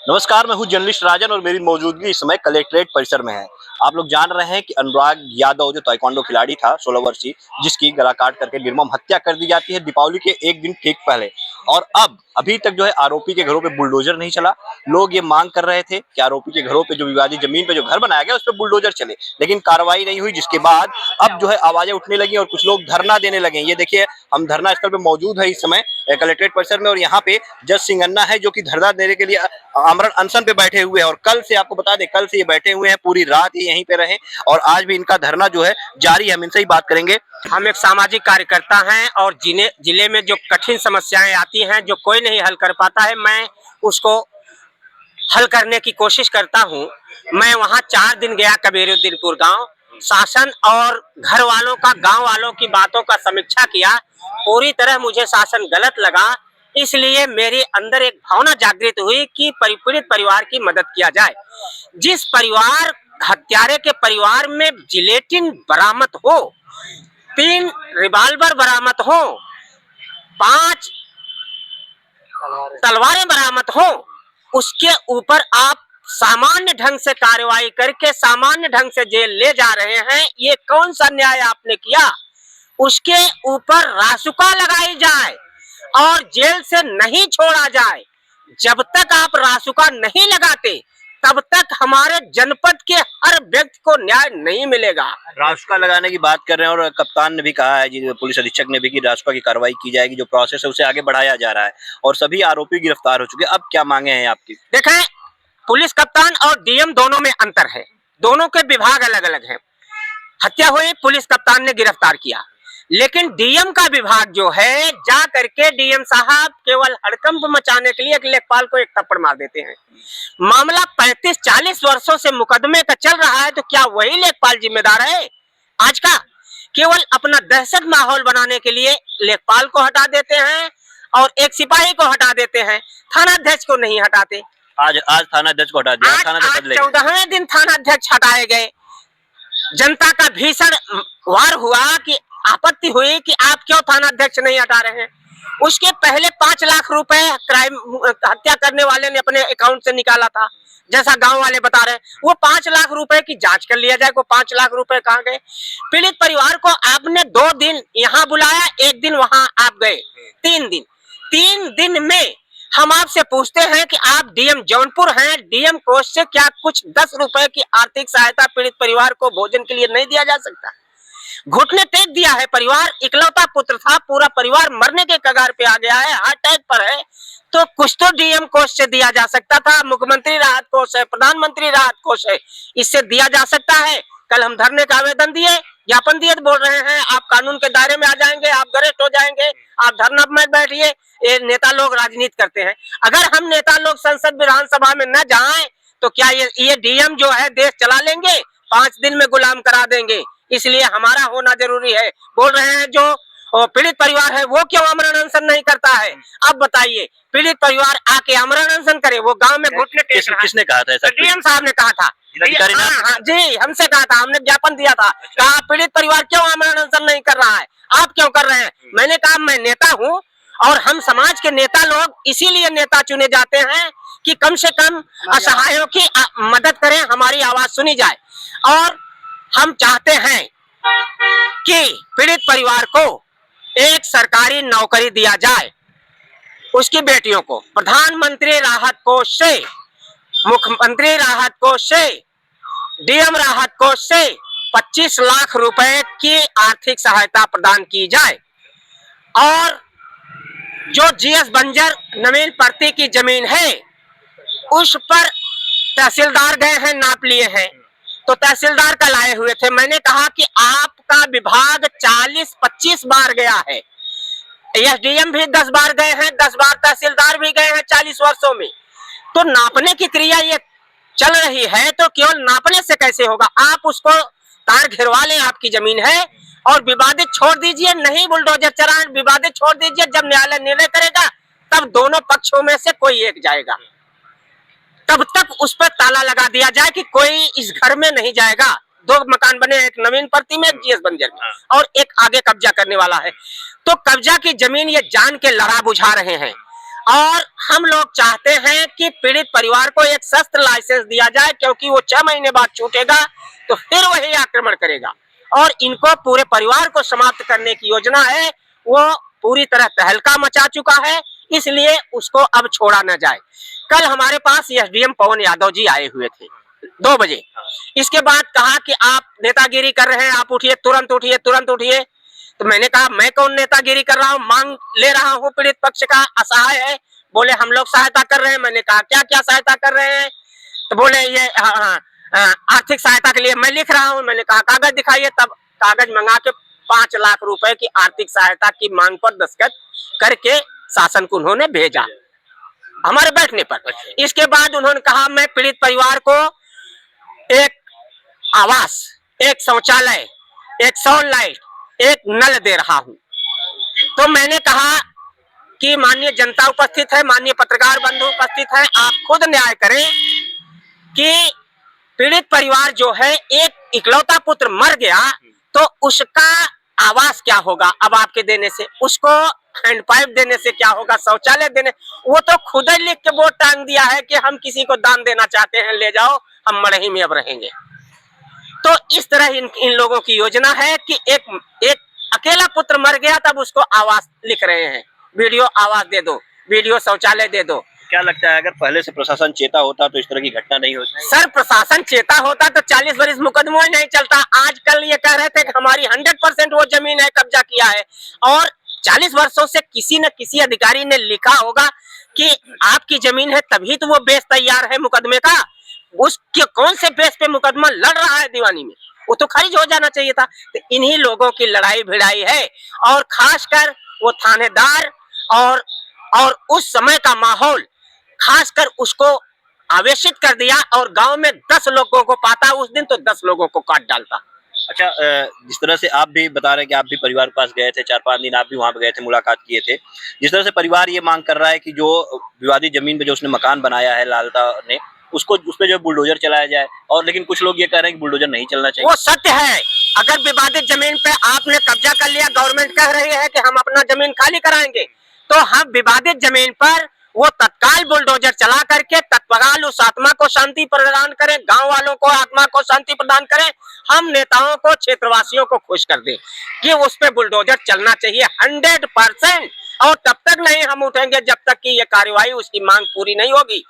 नमस्कार, मैं हूं जर्नलिस्ट राजन और मेरी मौजूदगी इस समय कलेक्ट्रेट परिसर में है। आप लोग जान रहे हैं कि अनुराग यादव जो ताइक्वांडो खिलाड़ी था 16 वर्षीय, जिसकी गला काट करके निर्मम हत्या कर दी जाती है दीपावली के एक दिन ठीक पहले। और अब अभी तक जो है आरोपी के घरों पे बुलडोजर नहीं चला। लोग ये मांग कर रहे थे कि आरोपी के घरों पे जो विवादित जमीन पे जो घर बनाया गया उस पर बुलडोजर चले, लेकिन कार्रवाई नहीं हुई, जिसके बाद अब जो है आवाजें उठने लगी और कुछ लोग धरना देने लगे। ये देखिए, हम धरना स्थल पे मौजूद है इस समय कलेक्ट्रेट परिसर में, और यहाँ पे जज सिंह अन्ना है जो कि धरना देने के लिए आमरण अनशन पे बैठे हुए हैं। और कल से आपको बता दें, कल से ये बैठे हुए हैं, पूरी रात ही यहीं पे रहे और आज भी इनका धरना जो है जारी है। हम इनसे ही बात करेंगे। हम एक सामाजिक कार्यकर्ता हैं और जिले में जो कठिन समस्याएं आती हैं जो कोई नहीं हल कर पाता है, मैं उसको हल करने की कोशिश करता हूं। मैं वहां 4 दिन गया कबीरुद्दीनपुर गांव, शासन और घर वालों का, गांव वालों की बातों का समीक्षा किया। पूरी तरह मुझे शासन गलत लगा, इसलिए मेरे अंदर एक भावना जागृत हुई कि पीड़ित परिवार की मदद किया जाए। जिस परिवार हत्यारे के परिवार में जिलेटिन बरामद हो, 3 रिवाल्वर बरामद हो, 5 तलवारें बरामद हो, उसके ऊपर आप सामान्य ढंग से कार्रवाई करके सामान्य ढंग से जेल ले जा रहे हैं, ये कौन सा न्याय आपने किया? उसके ऊपर रासुका लगाई जाए और जेल से नहीं छोड़ा जाए। जब तक आप रासुका नहीं लगाते तब तक हमारे जनपद के हर व्यक्ति को न्याय नहीं मिलेगा। रासुका लगाने की बात कर रहे हैं और कप्तान ने भी कहा है, जी पुलिस अधीक्षक ने भी, कि रासुका की कार्रवाई की जाएगी, जो प्रोसेस है उसे आगे बढ़ाया जा रहा है और सभी आरोपी गिरफ्तार हो चुके हैं। अब क्या मांगे हैं आपकी? देखें, पुलिस कप्तान और डीएम दोनों में अंतर है, दोनों के विभाग अलग अलग हैं। हत्या हुई, पुलिस कप्तान ने गिरफ्तार किया, लेकिन डीएम का विभाग जो है, जा करके डीएम साहब केवल हड़कंप मचाने के लिए एक लेखपाल को एक थप्पड़ मार देते हैं। मामला 35-40 वर्षों से मुकदमे का चल रहा है, तो क्या वही लेखपाल जिम्मेदार है आज का? केवल अपना दहशत माहौल बनाने के लिए लेखपाल को हटा देते हैं और एक सिपाही को हटा देते हैं, थाना अध्यक्ष को नहीं हटाते। आज थाना अध्यक्ष को हटा दिया। आज 14वें दिन थाना अध्यक्ष हटाए गए। जनता का भीषण वार हुआ कि आपत्ति हुई कि आप क्यों थाना अध्यक्ष नहीं हटा रहे हैं। उसके पहले 5 लाख रुपए क्राइम हत्या करने वाले ने अपने अकाउंट से निकाला था, जैसा गांव वाले बता रहे हैं। वो 5 लाख रुपए की जांच कर लिया जाए, को 5 लाख रुपए कहाँ गए? पीड़ित परिवार को आपने 2 दिन यहाँ बुलाया, 1 दिन वहां आप गए, 3 दिन में हम आपसे पूछते हैं कि आप डीएम जौनपुर हैं, डीएम कोष से क्या कुछ 10 रुपए की आर्थिक सहायता पीड़ित परिवार को भोजन के लिए नहीं दिया जा सकता? घुटने टेक दिया है, परिवार इकलौता पुत्र था, पूरा परिवार मरने के कगार पे आ गया है, हार्ट अटैक पर है, तो कुछ तो डीएम कोष से दिया जा सकता था। मुख्यमंत्री राहत कोष है, प्रधानमंत्री राहत कोष है, इससे दिया जा सकता है। कल हम धरने का आवेदन दिए, ज्ञापन दिए, बोल रहे हैं आप कानून के दायरे में आ जाएंगे, आप गरेस्ट हो जाएंगे, आप धरना में बैठिए। ये नेता लोग राजनीति करते हैं। अगर हम नेता लोग संसद विधानसभा में न जाएं तो क्या ये डीएम जो है देश चला लेंगे? 5 दिन में गुलाम करा देंगे। इसलिए हमारा होना जरूरी है। बोल रहे हैं जो पीड़ित परिवार है वो क्यों आमरण अनशन नहीं करता है? अब बताइए, पीड़ित परिवार आके आमरण अनशन करे, वो गांव में घुटने टेक रहा है। किसने कहा था ऐसा? डीएम साहब ने कहा था। हाँ जी, हमसे कहा था, हमने ज्ञापन दिया था, कहा पीड़ित परिवार क्यों आमरण अनशन नहीं कर रहा है, आप क्यों कर रहे हैं? मैंने कहा मैं नेता हूँ और हम समाज के नेता लोग इसीलिए नेता चुने जाते हैं कि कम से कम असहायों की मदद करें, हमारी आवाज सुनी जाए। और हम चाहते हैं कि पीड़ित परिवार को एक सरकारी नौकरी दिया जाए, उसकी बेटियों को प्रधानमंत्री राहत कोष से, मुख्यमंत्री राहत कोष से, डीएम राहत कोष से 25 लाख रुपए की आर्थिक सहायता प्रदान की जाए। और जो जीएस बंजर नवीन परती की जमीन है उस पर तहसीलदार गए हैं, नाप लिए हैं, तो तहसीलदार का लाए हुए थे। मैंने कहा कि आपका विभाग 40-25 बार गया है, एसडीएम भी 10 बार गए हैं, 10 बार तहसीलदार भी गए हैं 40 वर्षों में, तो नापने की क्रिया ये चल रही है, तो केवल नापने से कैसे होगा? आप उसको तार घिरवा लें, आपकी जमीन है, और विवादित छोड़ दीजिए, नहीं बुलडोजर चलाएं, विवादित छोड़ दीजिए। जब न्यायालय निर्णय करेगा तब दोनों पक्षों में से कोई एक जाएगा, तब तक उस पर ताला लगा दिया जाए कि कोई इस घर में नहीं जाएगा। 2 मकान बने, एक नवीन परती में, एक जीएस बंजर में, और एक आगे कब्जा करने वाला है। तो कब्जा की जमीन ये जान के लड़ा बुझा रहे हैं और हम लोग चाहते हैं कि पीड़ित परिवार को एक शस्त्र लाइसेंस दिया जाए, क्योंकि वो 6 महीने बाद छूटेगा तो फिर वही आक्रमण करेगा। और इनको पूरे परिवार को समाप्त करने की योजना है, वो पूरी तरह तहलका मचा चुका है, इसलिए उसको अब छोड़ा न जाए। कल हमारे पास एसडीएम पवन यादव जी आए हुए थे 2 बजे। इसके बाद कहा कि आप नेतागिरी कर रहे हैं, आप उठिए, तुरंत उठिए, तुरंत उठिए। तो मैंने कहा मैं कौन नेतागिरी कर रहा हूँ, मांग ले रहा हूँ पीड़ित पक्ष का, असहाय है। बोले हम लोग सहायता कर रहे हैं। मैंने कहा क्या क्या सहायता कर रहे हैं? तो बोले ये आर्थिक सहायता के लिए मैं लिख रहा हूँ। मैंने कहा कागज दिखाइए। तब कागज मंगा के 5 लाख रुपए की आर्थिक सहायता की मांग पर दस्तखत करके शासन को उन्होंने भेजा हमारे बैठने पर। इसके बाद उन्होंने कहा मैं पीड़ित परिवार को एक आवास, एक शौचालय, एक सौर लाइट, एक नल दे रहा हूं। तो मैंने कहा कि माननीय जनता उपस्थित है, माननीय पत्रकार बंधु उपस्थित है, आप खुद न्याय करें कि पीड़ित परिवार जो है, एक इकलौता पुत्र मर गया तो उसका आवास क्या होगा अब आपके देने से, उसको हैंडपाइप देने से क्या होगा, शौचालय देने। वो तो खुद ही लिख के बोर्ड टांग दिया है कि हम किसी को दान देना चाहते हैं, ले जाओ, हम मड़ही में अब रहेंगे। तो इस तरह इन लोगों की योजना है कि एक अकेला पुत्र मर गया तब उसको आवास लिख रहे हैं, वीडियो आवास दे दो, वीडियो शौचालय दे दो। क्या लगता है अगर पहले से प्रशासन चेता होता तो इस तरह की घटना नहीं होती? सर प्रशासन चेता होता तो 40 वर्ष मुकदमा ही नहीं चलता। आजकल ये कह रहे थे कि हमारी 100% वो जमीन है, कब्जा किया है, और 40 वर्षों से किसी न किसी अधिकारी ने लिखा होगा कि आपकी जमीन है, तभी तो वो बेस तैयार है मुकदमे का। उसके कौन से बेस पे मुकदमा लड़ रहा है दीवानी में, वो तो खारिज हो जाना चाहिए था। तो इन्हीं लोगों की लड़ाई भिड़ाई है, और खासकर वो थानेदार और उस समय का माहौल खासकर उसको आवेशित कर दिया, और गांव में 10 लोगों को पाता उस दिन तो 10 लोगों को काट डालता। अच्छा, जिस तरह से आप भी बता रहे हैं कि आप भी परिवार के पास गए थे, 4-5 दिन आप भी वहां पे गए थे, मुलाकात किए थे। जिस तरह से परिवार ये मांग कर रहा है कि जो विवादित जमीन पे जो उसने मकान बनाया है लालता ने, उसको उसपे जो बुलडोजर चलाया जाए, और लेकिन कुछ लोग ये कह रहे हैं कि बुलडोजर नहीं चलना चाहिए। वो सत्य है। अगर विवादित जमीन पे आपने कब्जा कर लिया, गवर्नमेंट कह रही है कि हम अपना जमीन खाली कराएंगे, तो हम विवादित जमीन पर वो तत्काल बुलडोजर चला करके तत्काल उस आत्मा को शांति प्रदान करें, गांव वालों को आत्मा को शांति प्रदान करें। हम नेताओं को, क्षेत्रवासियों को खुश कर दें कि उस पे बुलडोजर चलना चाहिए 100%, और तब तक नहीं हम उठेंगे जब तक कि ये कार्यवाही, उसकी मांग पूरी नहीं होगी।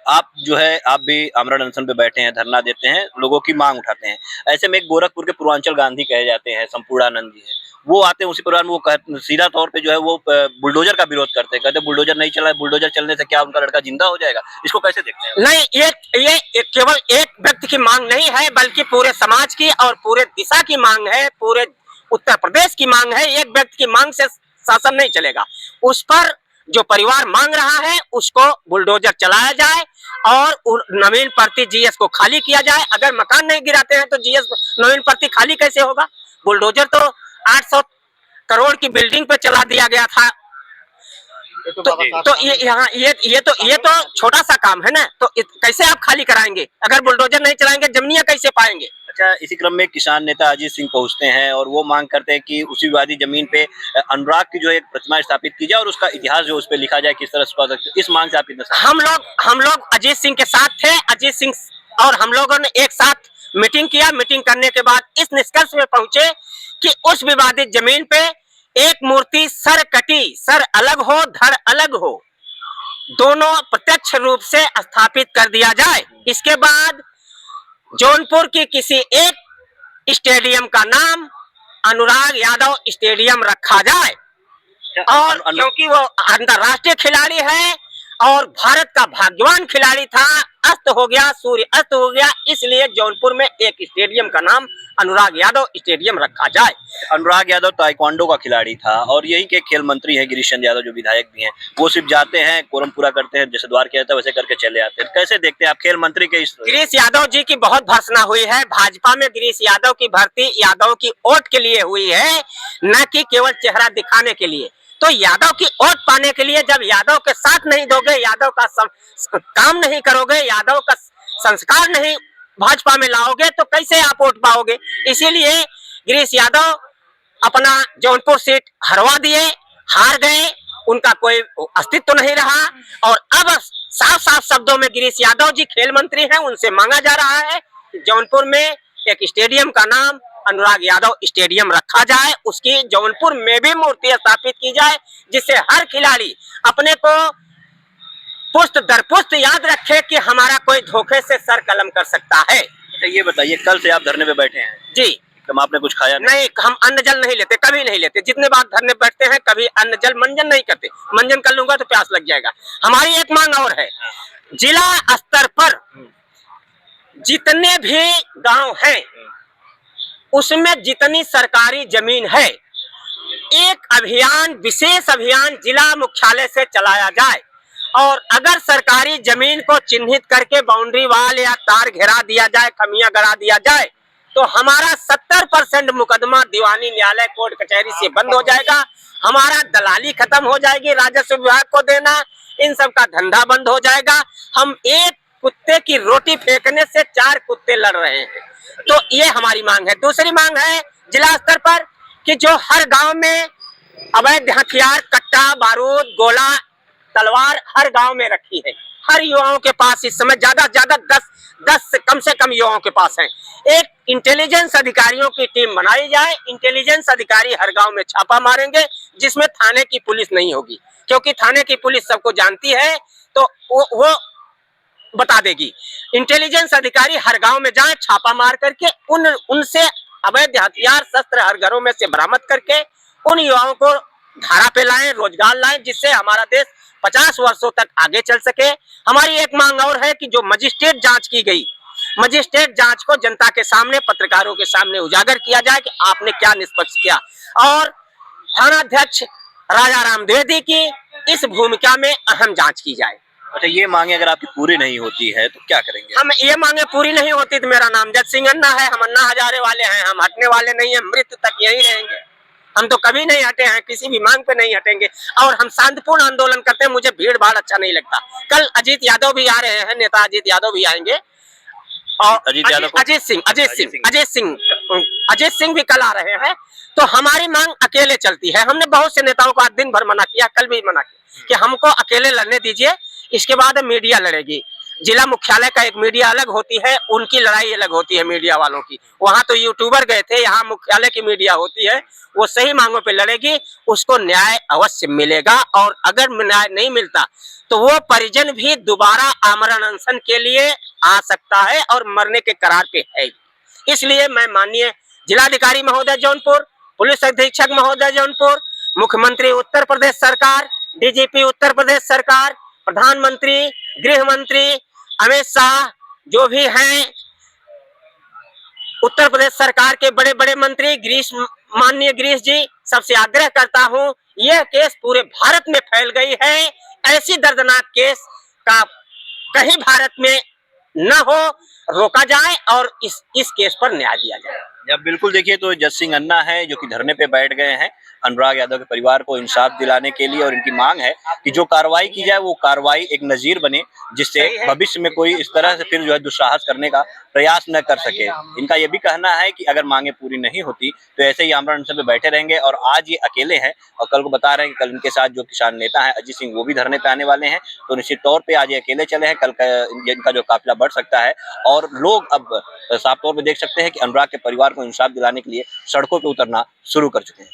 आप जो है, आप भी आमरण अनशन पे बैठे हैं, धरना देते हैं, लोगों की मांग उठाते हैं। ऐसे में एक गोरखपुर के पूर्वांचल गांधी कहे जाते हैं, संपूर्णानंद जी है, वो आते हैं उसी परिवार में, वो सीधा तौर पे जो है वो बुलडोजर का विरोध करते हैं, कहते हैं बुलडोजर नहीं चला है, बुलडोजर चलने से क्या उनका लड़का जिंदा हो जाएगा? इसको कैसे देखते हैं? नहीं, ये केवल एक व्यक्ति की मांग नहीं है, बल्कि पूरे समाज की और पूरे दिशा की मांग है, पूरे उत्तर प्रदेश की मांग है। एक व्यक्ति की मांग से शासन नहीं चलेगा। उस पर जो परिवार मांग रहा है उसको बुलडोजर चलाया जाए, और नवीन प्रति जीएस को खाली किया जाए। अगर मकान नहीं गिराते हैं तो जीएस नवीन प्रति खाली कैसे होगा? बुलडोजर तो 800 करोड़ की बिल्डिंग पे चला दिया गया था। तो ये तो छोटा सा काम है ना, तो कैसे आप खाली कराएंगे? अगर बुलडोजर नहीं चलाएंगे जमीनियां कैसे पाएंगे? अच्छा, इसी क्रम में किसान नेता अजीत सिंह पहुंचते हैं और वो मांग करते हैं कि उसी विवादित जमीन पे अनुराग की जो एक प्रतिमा स्थापित की जाए और उसका इतिहास जो उस पे लिखा जाए, किस तरह से। इस मांग से आप कितना हम लोग अजीत सिंह के साथ थे। अजीत सिंह और हम लोगों ने एक साथ मीटिंग किया। मीटिंग करने के बाद इस निष्कर्ष में पहुंचे कि उस विवादित जमीन पे एक मूर्ति सर कटी, सर अलग हो, धड़ अलग हो, दोनों प्रत्यक्ष रूप से स्थापित कर दिया जाए। इसके बाद जौनपुर की किसी एक स्टेडियम का नाम अनुराग यादव स्टेडियम रखा जाए, और क्योंकि वो अंतरराष्ट्रीय खिलाड़ी है और भारत का भाग्यवान खिलाड़ी था, अस्त हो गया, सूर्य अस्त हो गया, इसलिए जौनपुर में एक स्टेडियम का नाम अनुराग यादव स्टेडियम रखा जाए। अनुराग यादव ताइक्वांडो का खिलाड़ी था और यही के खेल मंत्री हैं गिरीश चंद्र यादव, जो विधायक भी हैं। वो सिर्फ जाते हैं, कोरम पूरा करते हैं, जैसे द्वार किया था वैसे करके चले आते हैं। कैसे देखते हैं आप खेल मंत्री के इस? गिरीश यादव जी की बहुत भर्त्सना हुई है। भाजपा में गिरीश यादव की भर्ती यादव की वोट के लिए हुई है, न कि केवल चेहरा दिखाने के लिए। तो यादव की वोट पाने के लिए जब यादव के साथ नहीं दोगे, यादव का काम नहीं करोगे, यादव का संस्कार नहीं भाजपा में लाओगे, तो कैसे आप वोट पाओगे? इसीलिए गिरीश यादव अपना जौनपुर सीट हरवा दिए, हार गए, उनका कोई अस्तित्व नहीं रहा। और अब साफ साफ शब्दों में गिरीश यादव जी खेल मंत्री हैं, उनसे मांगा जा रहा है जौनपुर में एक स्टेडियम का नाम अनुराग यादव स्टेडियम रखा जाए, उसकी जौनपुर में भी मूर्ति स्थापित की जाए, जिससे हर खिलाड़ी अपने को पुष्ट दर पुष्ट याद रखे कि हमारा कोई धोखे से सर कलम कर सकता है। अच्छा ये बताइए, कल से आप धरने पे बैठे हैं जी, एकदम आपने कुछ खाया नहीं, हम अन्न जल नहीं लेते, कभी नहीं लेते। जितने बार धरने बैठते हैं कभी अन्न जल मंजन नहीं करते। मंजन कर लूंगा तो प्यास लग जाएगा। हमारी एक मांग और है, जिला स्तर पर जितने भी गांव हैं उसमें जितनी सरकारी जमीन है, एक अभियान, विशेष अभियान जिला मुख्यालय से चलाया जाए और अगर सरकारी जमीन को चिन्हित करके बाउंड्री वाल या तार घेरा दिया जाए, खमियां गड़ा दिया जाए, तो हमारा 70% मुकदमा दीवानी न्यायालय कोर्ट कचहरी से बंद हो जाएगा। हमारा दलाली खत्म हो जाएगी, राजस्व विभाग को देना, इन सब का धंधा बंद हो जाएगा। हम एक कुत्ते की रोटी फेंकने से 4 कुत्ते लड़ रहे हैं, तो ये हमारी मांग है। दूसरी मांग है जिला स्तर पर कि जो हर गांव में अवैध हथियार, कट्टा, बारूद, गोला, तलवार हर गांव में रखी है, हर युवाओं के पास इस समय ज्यादा से ज्यादा 10 से कम युवाओं के पास है। एक इंटेलिजेंस अधिकारियों की टीम बनाई जाए, इंटेलिजेंस अधिकारी हर गांव में छापा मारेंगे, जिसमें थाने की पुलिस नहीं होगी, क्योंकि थाने की पुलिस सबको जानती है तो वो बता देगी। इंटेलिजेंस अधिकारी हर गांव में जाए, छापा मार करके उनसे अवैध हथियार, शस्त्र हर घरों में से बरामद करके उन युवाओं को धारा पे लाएं, रोजगार लाएं, जिससे हमारा देश 50 वर्षों तक आगे चल सके। हमारी एक मांग और है कि जो मजिस्ट्रेट जांच की गई, मजिस्ट्रेट जांच को जनता के सामने, पत्रकारों के सामने उजागर किया जाए कि आपने क्या निष्पक्ष किया, और थानाध्यक्ष राजा राम द्विवेदी की इस भूमिका में अहम जांच की जाए। अच्छा ये मांगे अगर आपकी पूरी नहीं होती है तो क्या करेंगे? हम ये मांगे पूरी नहीं होती तो मेरा नाम जज सिंह अन्ना है, हम अन्ना हजारे वाले हैं, हम हटने वाले नहीं है, मृत्यु तक यही रहेंगे। हम तो कभी नहीं हटे हैं, किसी भी मांग पे नहीं हटेंगे और हम शांतिपूर्ण आंदोलन करते हैं। मुझे भीड़ भाड़ अच्छा नहीं लगता। कल अजीत यादव भी आ रहे हैं, नेता अजीत यादव भी आएंगे और अजीत सिंह भी कल आ रहे हैं। तो हमारी मांग अकेले चलती है। हमने बहुत से नेताओं को आज दिन भर मना किया, कल भी मना किया कि हमको अकेले लड़ने दीजिए, इसके बाद मीडिया लड़ेगी। जिला मुख्यालय का एक मीडिया अलग होती है, उनकी लड़ाई अलग होती है मीडिया वालों की। वहां तो यूट्यूबर गए थे, यहाँ मुख्यालय की मीडिया होती है, वो सही मांगों पे लड़ेगी, उसको न्याय अवश्य मिलेगा। और अगर न्याय नहीं मिलता तो वो परिजन भी दोबारा आमरण अनशन के लिए आ सकता है और मरने के करार पे है। इसलिए मैं माननीय जिलाधिकारी महोदय जौनपुर, पुलिस अधीक्षक महोदय जौनपुर, मुख्यमंत्री उत्तर प्रदेश सरकार, डीजीपी उत्तर प्रदेश सरकार, प्रधानमंत्री, गृह मंत्री अमित शाह, जो भी हैं उत्तर प्रदेश सरकार के बड़े बड़े मंत्री, माननीय गिरीश जी, सबसे आग्रह करता हूं, यह केस पूरे भारत में फैल गई है। ऐसी दर्दनाक केस का कहीं भारत में न हो, रोका जाए और इस केस पर न्याय दिया जाए। जब बिल्कुल देखिए तो जज सिंह अन्ना है जो कि धरने पे बैठ गए हैं अनुराग यादव के परिवार को इंसाफ दिलाने के लिए, और इनकी मांग है कि जो कार्रवाई की जाए वो कार्रवाई एक नजीर बने, जिससे भविष्य में कोई इस तरह से फिर जो है दुस्साहस करने का प्रयास न कर सके। इनका ये भी कहना है कि अगर मांगे पूरी नहीं होती तो ऐसे ही आमरण अनशन पे बैठे रहेंगे। और आज ये अकेले हैं और कल को बता रहे हैं कि कल इनके साथ जो किसान नेता है अजीत सिंह, वो भी धरने पे आने वाले हैं। तो निश्चित तौर पर आज ये अकेले चले हैं, कल इनका जो काफिला बढ़ सकता है और लोग अब साफ तौर पर देख सकते हैं कि अनुराग के परिवार को इंसाफ दिलाने के लिए सड़कों पर उतरना शुरू कर चुके हैं।